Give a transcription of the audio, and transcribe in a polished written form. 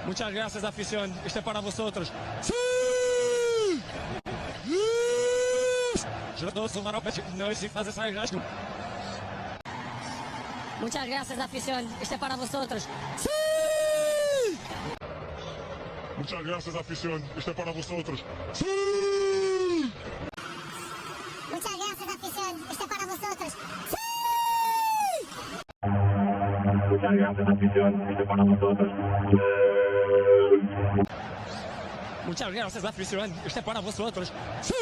Muchas gracias, afición. Este es para vosotros. ¡Sí! Muchas gracias, afición. Este es para vosotros. ¡Sí! Muchas gracias, afición. Este es para vosotros. ¡Sí! Muchas gracias, afición. Este es para vosotros. ¡Sí! Muchas gracias, afición. Este es para vosotros. Muchas gracias, afición. Este es para vosotros. ¡Sí!